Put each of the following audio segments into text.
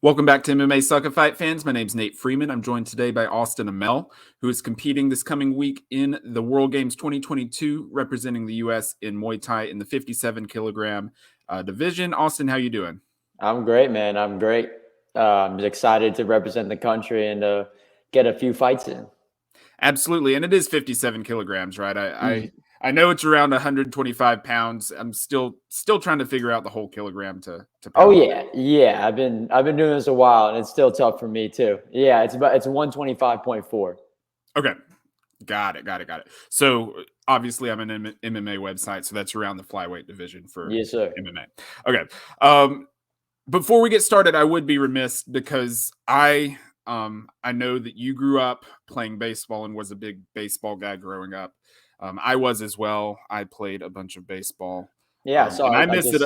Welcome back to MMA Sucka Fight fans. My name's Nate Freeman. I'm joined today by Austin Amell, who is competing this coming week in the World Games 2022, representing the U.S. in Muay Thai in the 57 kilogram division. Austin, how you doing? I'm great, man. I'm great. I'm excited to represent the country and get a few fights in. Absolutely, and it is 57 kilograms, right? I know it's around 125 pounds. I'm still trying to figure out the whole kilogram to Oh pound. yeah. I've been doing this a while, and it's still tough for me too. Yeah, it's 125.4. Okay. Got it. So obviously I'm an MMA website, so that's around the flyweight division for Yes, sir. MMA. Okay. Before we get started, I would be remiss because I know that you grew up playing baseball and was a big baseball guy growing up. I was as well. I played a bunch of baseball. Yeah, so and I missed it.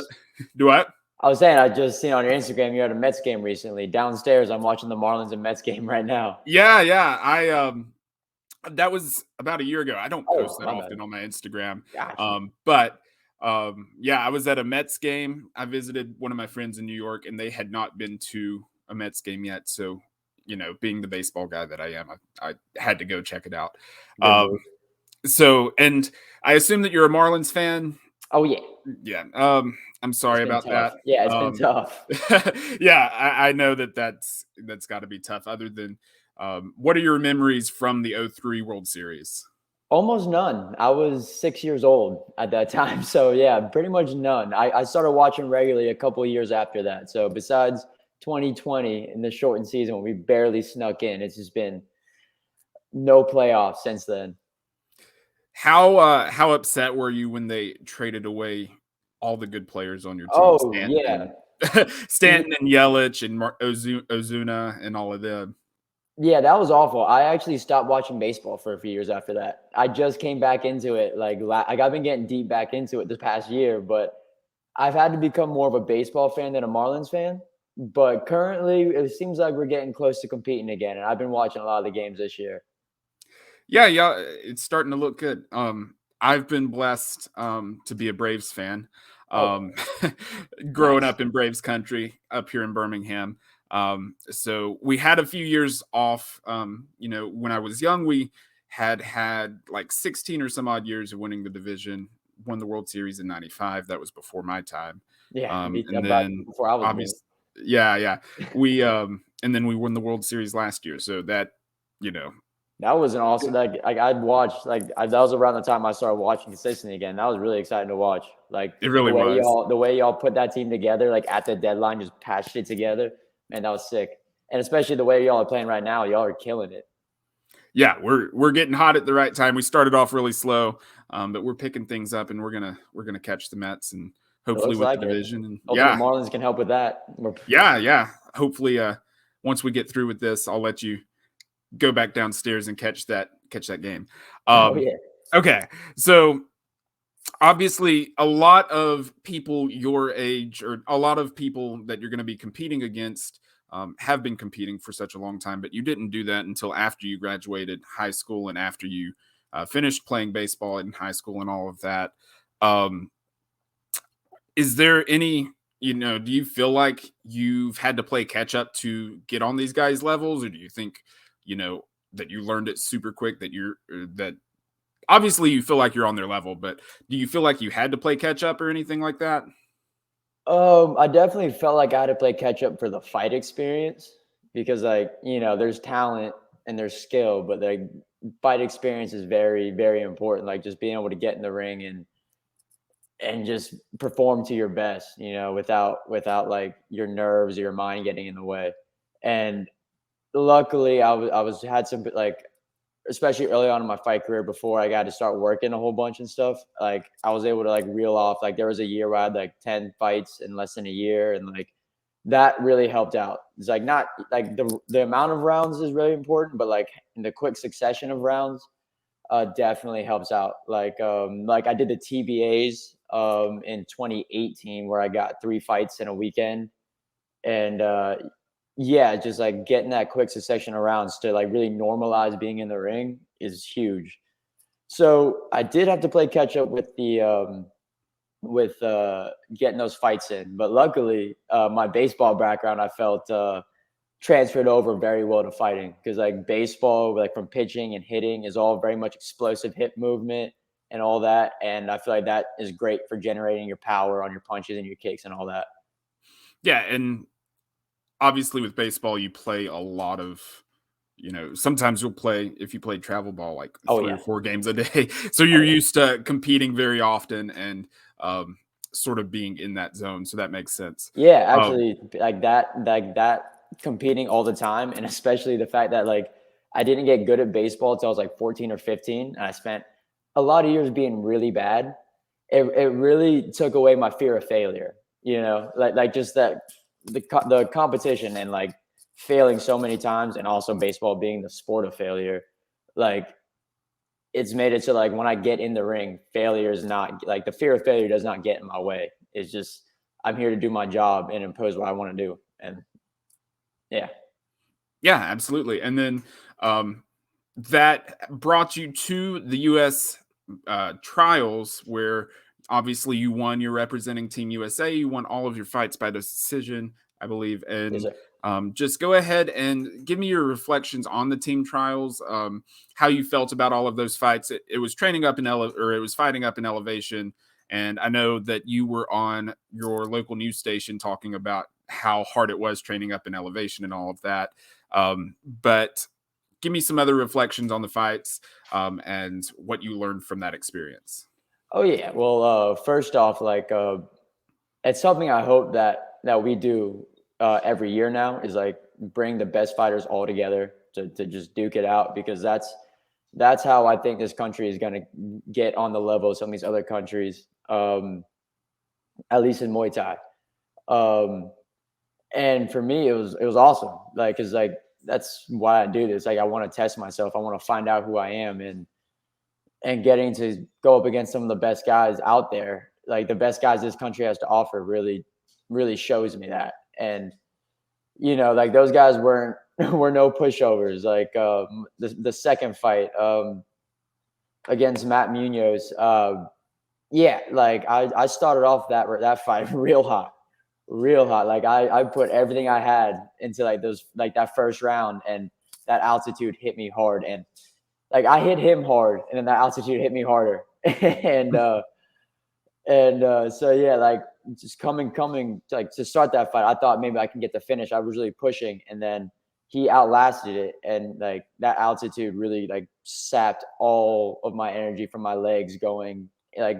Do what? I was saying I just seen on your Instagram you had a Mets game recently. Downstairs, I'm watching the Marlins and Mets game right now. Yeah. That was about a year ago. I don't post that often bad. on my Instagram. Gotcha. Yeah, I was at a Mets game. I visited one of my friends in New York, and they had not been to a Mets game yet. So, being the baseball guy that I am, I had to go check it out. And I assume that you're a Marlins fan. Oh yeah. Yeah. I'm sorry about that. Yeah, it's been tough. Yeah, I know that's got to be tough. Other than, what are your memories from the 03 World Series? Almost none. I was 6 years old at that time. So yeah, pretty much none. I started watching regularly a couple of years after that. So besides 2020 in the shortened season when we barely snuck in, it's just been no playoffs since then. How upset were you when they traded away all the good players on your team? Oh, Stanton, yeah. Stanton and Yelich and Ozuna and all of them. Yeah, that was awful. I actually stopped watching baseball for a few years after that. I just came back into it. Like I've been getting deep back into it this past year, but I've had to become more of a baseball fan than a Marlins fan. But currently, it seems like we're getting close to competing again, and I've been watching a lot of the games this year. Yeah, it's starting to look good. I've been blessed to be a Braves fan. Growing up in Braves country up here in Birmingham. So we had a few years off. When I was young, we had like 16 or some odd years of winning the division, won the World Series in '95. That was before my time. Yeah, and then before I was obviously, yeah. We and then we won the World Series last year. So that, that was an awesome. Like I'd watch. That was around the time I started watching consistently again. That was really exciting to watch. Like it really was. The way y'all put that team together, like at the deadline, just patched it together. Man, that was sick. And especially the way y'all are playing right now, y'all are killing it. Yeah, we're getting hot at the right time. We started off really slow, but we're picking things up, and we're gonna catch the Mets and hopefully win the division. And hopefully the Marlins can help with that. Yeah. Hopefully, once we get through with this, I'll let you go back downstairs and catch that game. Okay, so obviously a lot of people your age or a lot of people that you're going to be competing against have been competing for such a long time, but you didn't do that until after you graduated high school and after you finished playing baseball in high school and all of that. Is there any, do you feel like you've had to play catch up to get on these guys' levels, or do you think, that you learned it super quick, that obviously you feel like you're on their level, but do you feel like you had to play catch up or anything like that? I definitely felt like I had to play catch up for the fight experience because there's talent and there's skill, but the fight experience is very, very important. Like just being able to get in the ring and just perform to your best, without like your nerves or your mind getting in the way. And luckily I had some especially early on in my fight career before I got to start working a whole bunch and stuff. Like I was able to like reel off, like there was a year where I had like 10 fights in less than a year. And like that really helped out. It's like not like the amount of rounds is really important, but like in the quick succession of rounds definitely helps out. Like I did the TBAs in 2018 where I got 3 fights in a weekend. And yeah, just like getting that quick succession of rounds to like really normalize being in the ring is huge. So I did have to play catch up with the with getting those fights in. But luckily, my baseball background, I felt transferred over very well to fighting, because like baseball, like from pitching and hitting, is all very much explosive hip movement and all that. And I feel like that is great for generating your power on your punches and your kicks and all that. Yeah, and obviously with baseball, you play a lot of, sometimes you'll play, if you play travel ball, like 3 or 4 games a day. So you're used to competing very often and sort of being in that zone. So that makes sense. Yeah, actually, like that competing all the time. And especially the fact that like I didn't get good at baseball until I was like 14 or 15. And I spent a lot of years being really bad. It really took away my fear of failure, like just that the competition and like failing so many times, and also baseball being the sport of failure. Like it's made it so like when I get in the ring, failure is not, like the fear of failure does not get in my way. It's just, I'm here to do my job and impose what I want to do. And yeah. Yeah, absolutely. And then that brought you to the U.S. Trials, where obviously you won. You're representing Team USA. You won all of your fights by decision, I believe. And Yes, just go ahead and give me your reflections on the team trials, how you felt about all of those fights. It was training up it was fighting up in elevation. And I know that you were on your local news station talking about how hard it was training up in elevation and all of that. But give me some other reflections on the fights and what you learned from that experience. Oh yeah. Well, first off, like it's something I hope that we do every year now, is like bring the best fighters all together to just duke it out, because that's how I think this country is going to get on the level of some of these other countries, at least in Muay Thai. And for me, it was awesome. Like, cause like, that's why I do this. Like, I want to test myself. I want to find out who I am, and getting to go up against some of the best guys out there, like the best guys this country has to offer, really, really shows me that. And, like those guys were no pushovers. Like the second fight against Matt Munoz, yeah, like I started off that fight real hot. Like I put everything I had into like that first round, and that altitude hit me hard, and like I hit him hard, and then that altitude hit me harder. and so yeah, like just coming like to start that fight, I thought maybe I can get the finish. I was really pushing, and then he outlasted it, and like that altitude really like sapped all of my energy from my legs, going like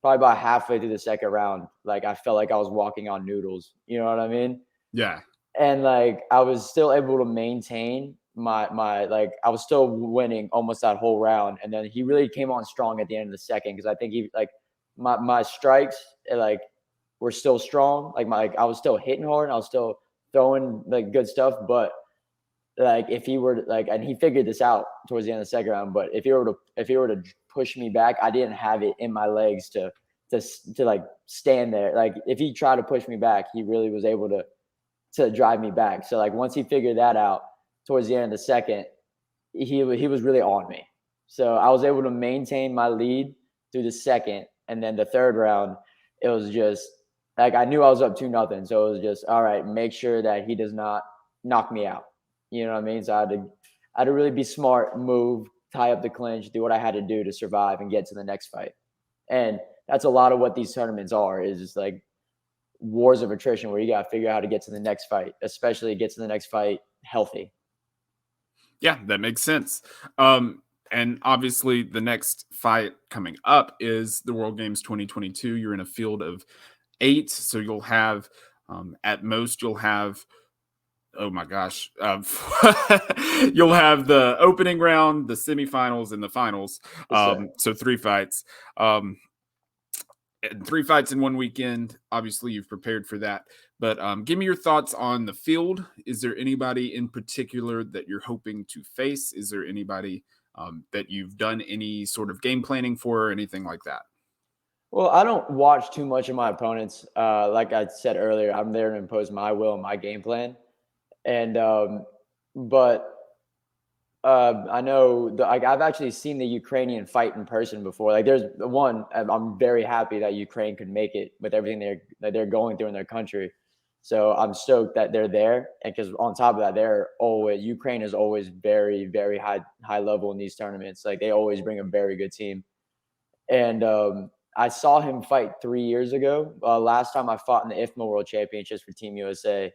probably about halfway through the second round. Like I felt like I was walking on noodles. You know what I mean? Yeah. And like I was still able to maintain my like I was still winning almost that whole round. And then he really came on strong at the end of the second, because I think he like my strikes like were still strong. Like I was still hitting hard, and I was still throwing like good stuff. But like if he were to, like, and he figured this out towards the end of the second round, but if he were to push me back, I didn't have it in my legs to like stand there. Like if he tried to push me back, he really was able to drive me back. So like once he figured that out towards the end of the second, he was really on me. So I was able to maintain my lead through the second, and then the third round, it was just like I knew I was up 2-0. So it was just, all right, make sure that he does not knock me out. You know what I mean? So I had to really be smart, move, tie up the clinch, do what I had to do to survive and get to the next fight. And that's a lot of what these tournaments are, is just like wars of attrition, where you got to figure out how to get to the next fight, especially get to the next fight healthy. Yeah, that makes sense. And obviously the next fight coming up is the World Games 2022. You're in a field of 8. So you'll have, at most you'll have, oh my gosh, you'll have the opening round, the semifinals, and the finals. So 3 fights. 3 fights in one weekend. Obviously, you've prepared for that. But give me your thoughts on the field. Is there anybody in particular that you're hoping to face? Is there anybody that you've done any sort of game planning for or anything like that? Well, I don't watch too much of my opponents. Like I said earlier, I'm there to impose my will and my game plan. And but I know I've actually seen the Ukrainian fight in person before. Like, there's one. I'm very happy that Ukraine could make it with everything they're going through in their country. So I'm stoked that they're there, and because on top of that, Ukraine is always very, very high level in these tournaments. Like, they always bring a very good team. And I saw him fight 3 years ago. Last time I fought in the IFMA World Championships for Team USA.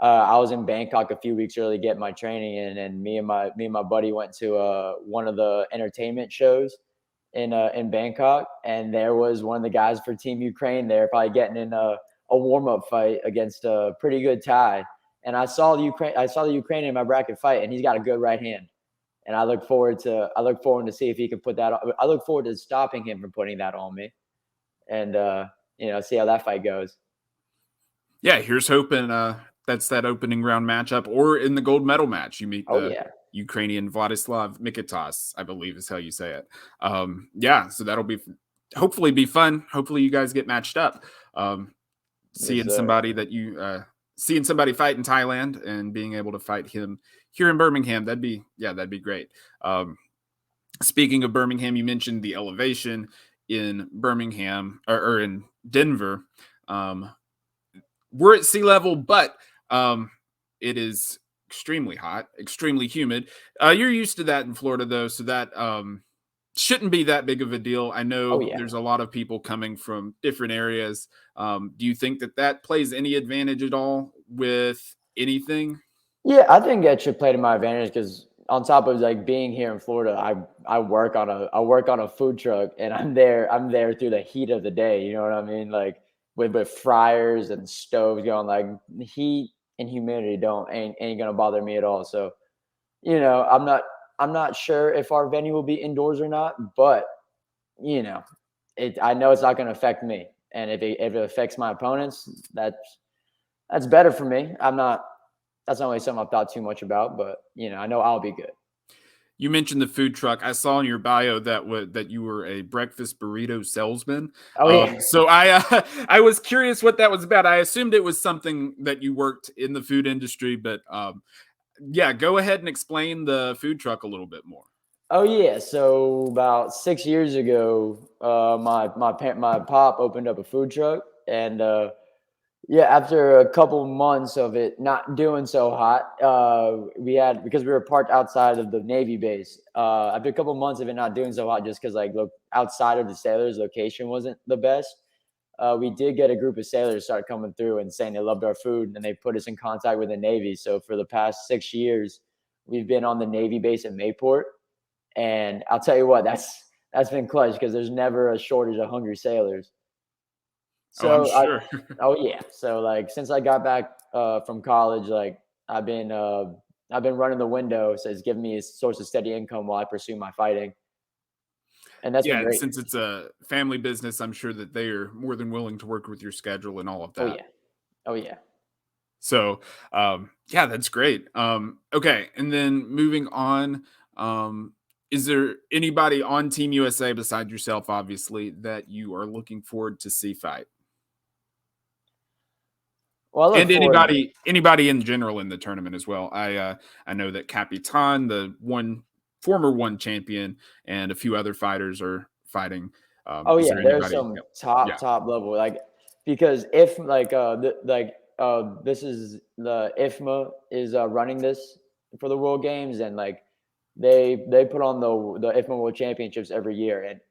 I was in Bangkok a few weeks early to get my training in, and me and my buddy went to one of the entertainment shows in Bangkok, and there was one of the guys for Team Ukraine there, probably getting in a warm-up fight against a pretty good Thai. And I saw the Ukrainian in my bracket fight, and he's got a good right hand. And I look forward to see if he can put that on. I look forward to stopping him from putting that on me, and see how that fight goes. Yeah, here's hoping that's that opening round matchup, or in the gold medal match, you meet Ukrainian Vladislav Mikitas, I believe is how you say it. So that'll hopefully be fun. Hopefully you guys get matched up. Seeing somebody fight in Thailand and being able to fight him here in Birmingham, that'd be great. Speaking of Birmingham, you mentioned the elevation in Birmingham or in Denver. We're at sea level, but it is extremely hot, extremely humid. You're used to that in Florida, though, so that shouldn't be that big of a deal. I know there's a lot of people coming from different areas. Do you think that plays any advantage at all with anything? Yeah, I think that should play to my advantage because on top of like being here in Florida, I work on a food truck, and I'm there through the heat of the day. You know what I mean? Like with fryers and stoves going, like heat and humidity ain't gonna bother me at all. So, I'm not sure if our venue will be indoors or not, but I know it's not gonna affect me. And if it affects my opponents, that's better for me. That's not really something I've thought too much about, but I know I'll be good. You mentioned the food truck. I saw in your bio that you were a breakfast burrito salesman. Oh yeah. So I was curious what that was about. I assumed it was something that you worked in the food industry, but go ahead and explain the food truck a little bit more. Oh yeah. So about 6 years ago, my pop opened up a food truck, and after a couple months of it not doing so hot, because we were parked outside of the Navy base. After a couple months of it not doing so hot, just because outside of the sailors, location wasn't the best. We did get a group of sailors start coming through and saying they loved our food, and they put us in contact with the Navy. So for the past 6 years, we've been on the Navy base in Mayport, and I'll tell you what, that's been clutch because there's never a shortage of hungry sailors. So I'm sure. So since I got back from college, I've been running the window, so it's given me a source of steady income while I pursue my fighting. And that's been great. Since it's a family business, I'm sure that they are more than willing to work with your schedule and all of that. Oh yeah. So that's great. Okay, and then moving on, is there anybody on Team USA besides yourself, obviously, that you are looking forward to see fight? Well, and anybody in general in the tournament as well. I know that Capitan, the former one champion, and a few other fighters are fighting. There's some top level, because if this is the IFMA is running this for the World Games, and they put on the IFMA World Championships every year, and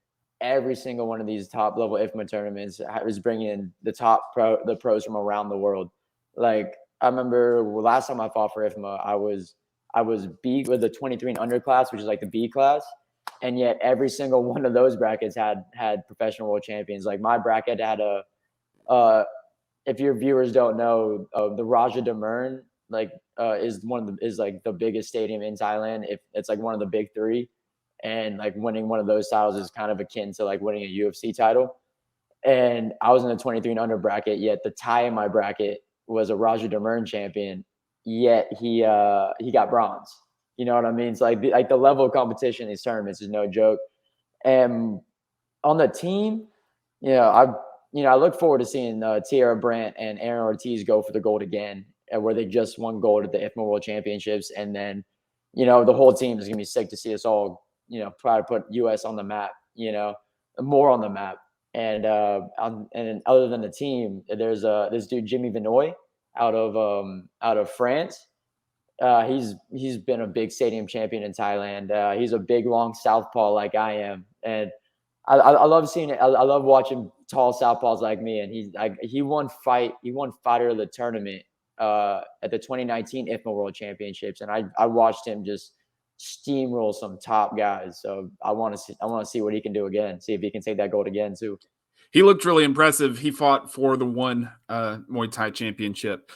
every single one of these top level IFMA tournaments is bringing in the pros from around the world. I remember last time I fought for IFMA, I was B with the 23 and under class, which is like the B class. And yet every single one of those brackets had professional world champions. Like my bracket had if your viewers don't know, the Raja Damern is the biggest stadium in Thailand. If it's one of the big three, and winning one of those titles is kind of akin to winning a UFC title. And I was in the 23 and under bracket, yet the Thai in my bracket was a Raja Damern champion, yet he got bronze. You know what I mean? It's the level of competition in these tournaments is no joke. And on the team, I look forward to seeing Tierra Brandt and Aaron Ortiz go for the gold again, where they just won gold at the IFMA World Championships. And then, the whole team is going to be sick to see us all, try to put US on the map, more on the map. And other than the team, there's this dude, Jimmy Vinoy out of France. He's been a big stadium champion in Thailand. He's a big, long southpaw like I am. And I love seeing it. I love watching tall southpaws like me. And he won fighter of the tournament at the 2019 IFMA World Championships, and I watched him just steamroll some top guys. So I want to see what he can do again. See if he can take that gold again too. He looked really impressive. He fought for the one Muay Thai championship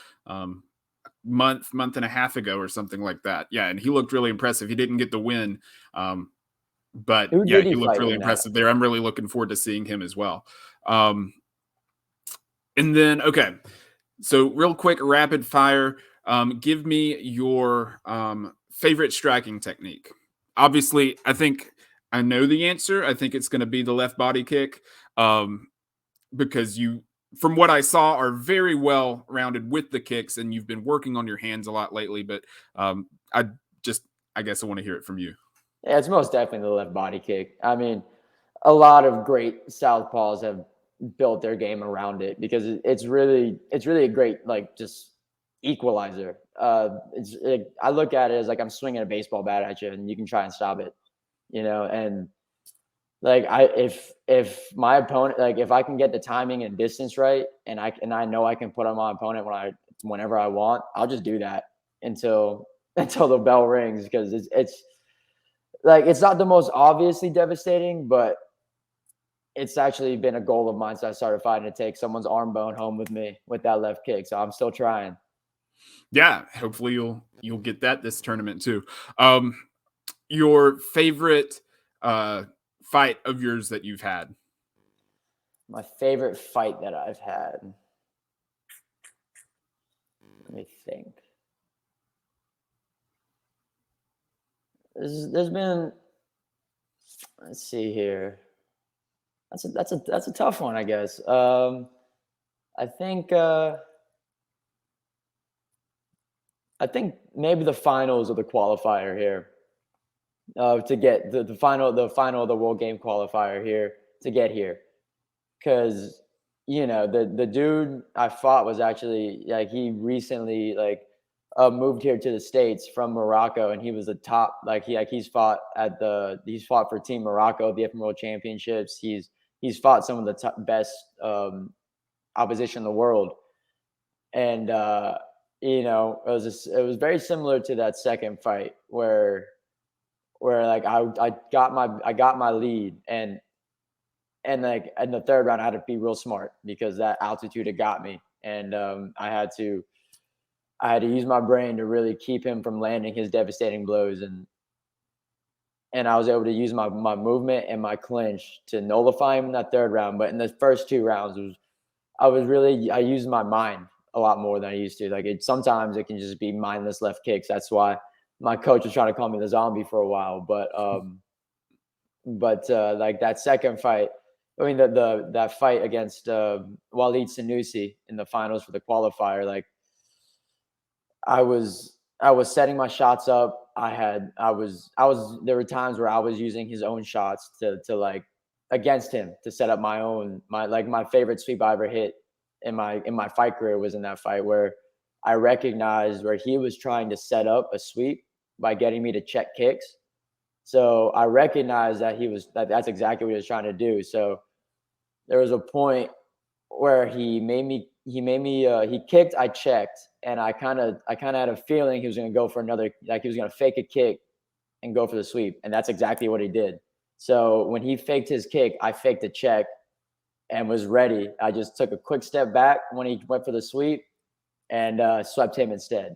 month and a half ago or something like that. Yeah, and he looked really impressive. He didn't get the win, but yeah, he looked really impressive there. I'm really looking forward to seeing him as well. And then, okay, so real quick, rapid fire. Give me your favorite striking technique. Obviously, I think I know the answer. I think it's going to be the left body kick, because you, from what I saw, are very well rounded with the kicks, and you've been working on your hands a lot lately. But I guess I want to hear it from you. Yeah, it's most definitely the left body kick. I mean, a lot of great southpaws have built their game around it because it's really a great just equalizer. I look at it as like I'm swinging a baseball bat at you and you can try and stop it, and like if my opponent, like if I can get the timing and distance right and I know I can put on my opponent whenever I want, I'll just do that until the bell rings, because it's like it's not the most obviously devastating, but it's actually been a goal of mine since I started fighting, to take someone's arm bone home with me with that left kick. So I'm still trying. Yeah, hopefully you'll get that this tournament too. Your favorite fight of yours that you've had? My favorite fight that I've had. Let me think. There's been. Let's see here. That's a tough one, I guess. I think maybe the finals of the qualifier here, to get the final of the World Game qualifier here to get here, because the dude I fought was actually he recently moved here to the States from Morocco, and he was a top he's fought for Team Morocco at the IFMA World Championships. He's fought some of the best opposition in the world, and it was very similar to that second fight where I got my lead, and like in the third round I had to be real smart because that altitude had got me, and I had to use my brain to really keep him from landing his devastating blows, and I was able to use my movement and my clinch to nullify him in that third round. But in the first two rounds, I used my mind a lot more than I used to. Sometimes it can just be mindless left kicks. That's why my coach was trying to call me the zombie for a while. But that second fight, I mean that fight against Walid Sanusi in the finals for the qualifier, I was setting my shots up. There were times where I was using his own shots to against him to set up my favorite sweep I ever hit in my fight career was in that fight where I recognized where he was trying to set up a sweep by getting me to check kicks. So I recognized that that's exactly what he was trying to do. So there was a point where he kicked, I checked, and I kind of had a feeling he was going to go for another, he was going to fake a kick and go for the sweep, and that's exactly what he did. So when he faked his kick, I faked a check and was ready. I just took a quick step back when he went for the sweep and swept him instead.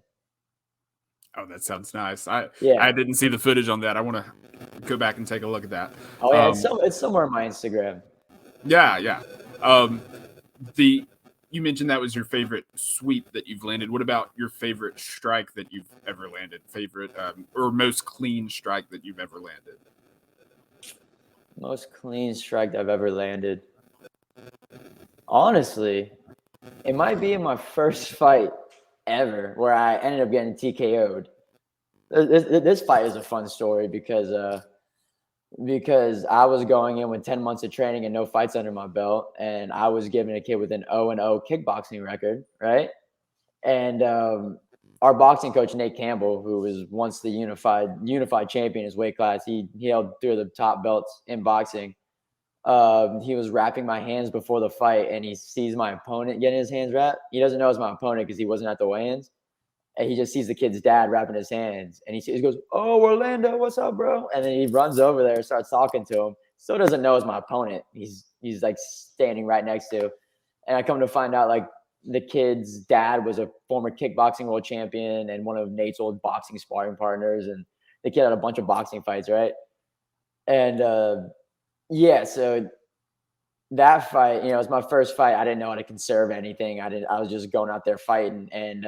Oh, that sounds nice. I didn't see the footage on that. I want to go back and take a look at that. Oh yeah, it's somewhere on my Instagram. Yeah. You mentioned that was your favorite sweep that you've landed. What about your favorite strike that you've ever landed? Favorite or most clean strike that you've ever landed? Most clean strike I've ever landed. Honestly, it might be in my first fight ever where I ended up getting TKO'd. This fight is a fun story because I was going in with 10 months of training and no fights under my belt, and I was given a kid with an 0-0 kickboxing record, right? And our boxing coach Nate Campbell, who was once the unified champion in his weight class, he held 3 of the top belts in boxing. He was wrapping my hands before the fight, and he sees my opponent getting his hands wrapped. He doesn't know it's my opponent because he wasn't at the weigh-ins. And he just sees the kid's dad wrapping his hands, and he goes, "Oh, Orlando, what's up, bro?" And then he runs over there, starts talking to him. Still doesn't know it's my opponent. He's like standing right next to, and I come to find out like the kid's dad was a former kickboxing world champion and one of Nate's old boxing sparring partners, and the kid had a bunch of boxing fights, right? And yeah, so that fight, it was my first fight. I didn't know how to conserve anything. I was just going out there fighting, and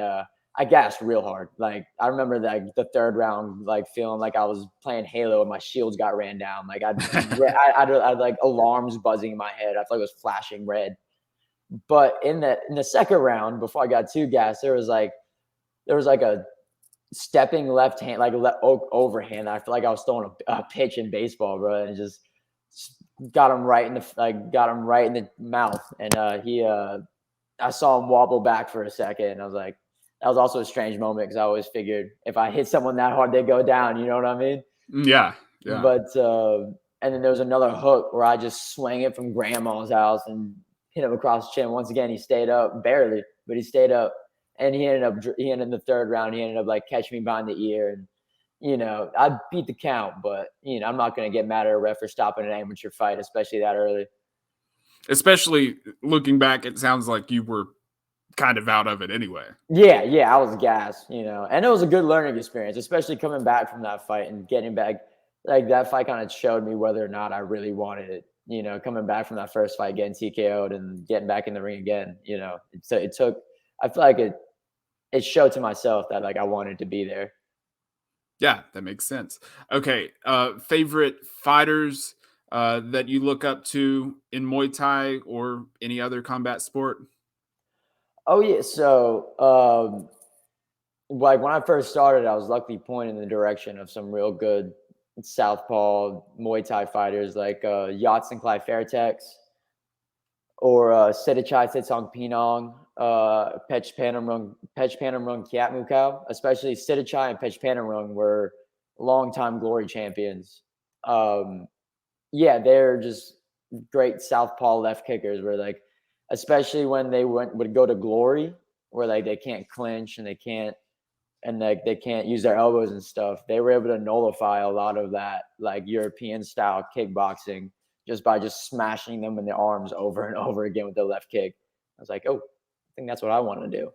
I gassed real hard. Like I remember like the 3rd round, like feeling like I was playing Halo and my shields got ran down. Like I'd like alarms buzzing in my head. I felt like it was flashing red. But in the 2nd round, before I got too gassed, there was like a stepping left hand, like overhand. I feel like I was throwing a pitch in baseball, bro, and just got him right in the mouth. And I saw him wobble back for a second, and I was like, that was also a strange moment because I always figured if I hit someone that hard, they go down. You know what I mean? Yeah. But and then there was another hook where I just swung it from grandma's house and hit him across the chin. Once again, he stayed up barely, but he stayed up. And he ended in the 3rd round. He ended up like catching me behind the ear, and I beat the count. But I'm not going to get mad at a ref for stopping an amateur fight, especially that early. Especially looking back, it sounds like you were kind of out of it anyway. Yeah, I was gassed, and it was a good learning experience, especially coming back from that fight and getting back. Like that fight kind of showed me whether or not I really wanted it. Coming back from that first fight, getting TKO'd and getting back in the ring again. It took. I feel like it showed to myself that like I wanted to be there. Yeah, that makes sense. Okay, favorite fighters that you look up to in Muay Thai or any other combat sport? Oh yeah, so like when I first started, I was luckily pointed in the direction of some real good southpaw Muay Thai fighters like Yachts and Clive Fairtex or Sedichai Setsong Pinong, Pech Panamrung Kiat Mukau, especially Sedichai and Pech Panamrung were longtime glory champions. Yeah, they're just great southpaw left kickers where like, especially when they would go to glory where like they can't clinch and they can't use their elbows and stuff. They were able to nullify a lot of that like European style kickboxing just by just smashing them in the arms over and over again with the left kick. I was like, oh, I think that's what I want to do.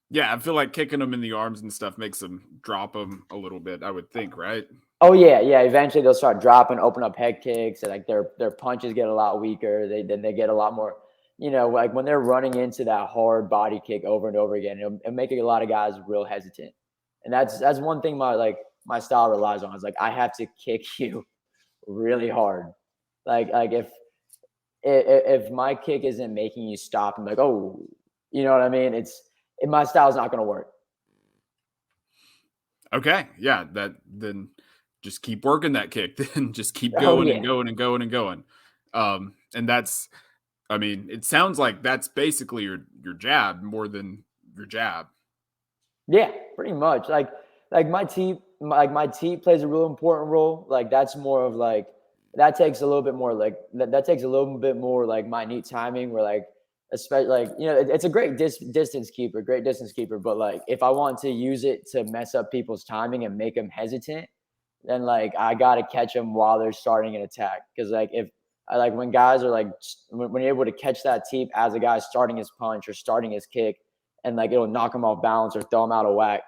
Yeah, I feel like kicking them in the arms and stuff makes them drop them a little bit, I would think, right? Oh yeah. Eventually they'll start dropping, open up head kicks, and like their punches get a lot weaker. They get a lot more, like when they're running into that hard body kick over and over again, it'll make a lot of guys real hesitant. And that's one thing my style relies on is like I have to kick you really hard. Like if my kick isn't making you stop, I'm like, oh, you know what I mean? My style's not going to work. Okay, yeah, then just keep working that kick. Then just keep going and going and going and going. And that's, I mean, it sounds like that's basically your jab more than your jab. Yeah, pretty much. Like my teep plays a real important role. Like that's more of like that takes a little bit more like that takes a little bit more like minute timing where like especially like it's a great distance keeper, but like if I want to use it to mess up people's timing and make them hesitant, then like I got to catch them while they're starting an attack. Because like if I like when guys are like when you're able to catch that teep as a guy starting his punch or starting his kick, and like it'll knock them off balance or throw them out of whack,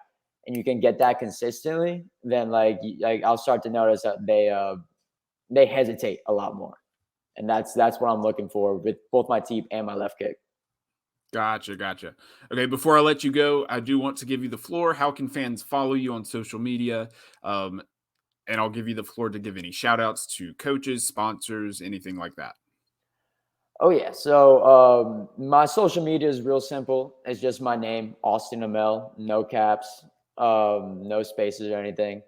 and you can get that consistently, then like I'll start to notice that they hesitate a lot more. And that's what I'm looking for with both my teep and my left kick. Gotcha. Okay, before I let you go, I do want to give you the floor. How can fans follow you on social media? And I'll give you the floor to give any shout outs to coaches, sponsors, anything like that. Oh, yeah. So my social media is real simple. It's just my name, Austin Amell, no caps. no spaces or anything.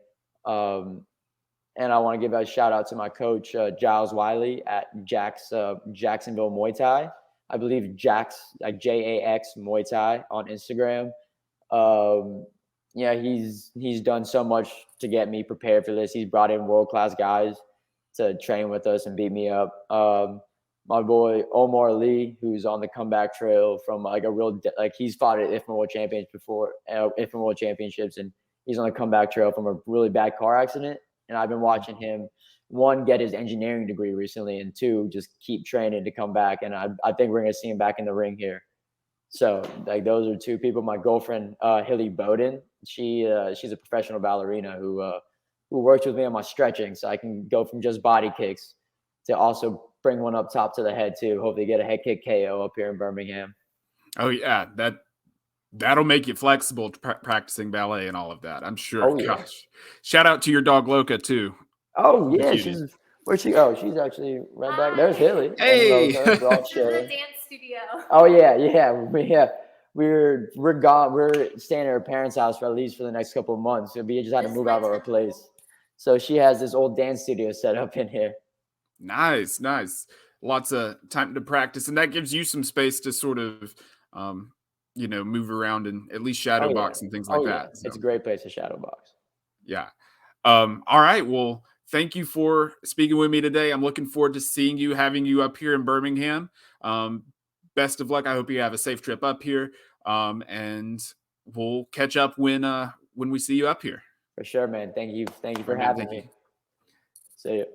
And I want to give a shout out to my coach, Giles Wiley at Jacksonville Muay Thai. I believe Jax, like JAX Muay Thai on Instagram. Yeah, he's done so much to get me prepared for this. He's brought in world-class guys to train with us and beat me up. My boy Omar Lee, who's on the comeback trail from like a real he's fought at IFMA World Championships before, IFMA World Championships, and he's on the comeback trail from a really bad car accident. And I've been watching him, one, get his engineering degree recently, and two, just keep training to come back. And I think we're gonna see him back in the ring here. So like those are two people. My girlfriend, Hilly Bowden, she's a professional ballerina who works with me on my stretching, so I can go from just body kicks to also bring one up top to the head too. Hopefully get a head kick KO up here in Birmingham. Oh yeah, that'll make you flexible to practicing ballet and all of that, I'm sure. Oh, yeah. Gosh, shout out to your dog Loca too. Oh yeah, where'd she go? She's actually right back. There's Hilly. Hey, we're all in the dance studio. Oh yeah. We're gone. We're staying at her parents' house for at least for the next couple of months. So we just had to move out of our place. So she has this old dance studio set up in here. Nice. Lots of time to practice, and that gives you some space to sort of, move around and at least shadow box and things like that. So. It's a great place to shadow box. Yeah. All right. Well, thank you for speaking with me today. I'm looking forward to seeing you, having you up here in Birmingham. Best of luck. I hope you have a safe trip up here. And we'll catch up when we see you up here. For sure, man. Thank you for having me. See you.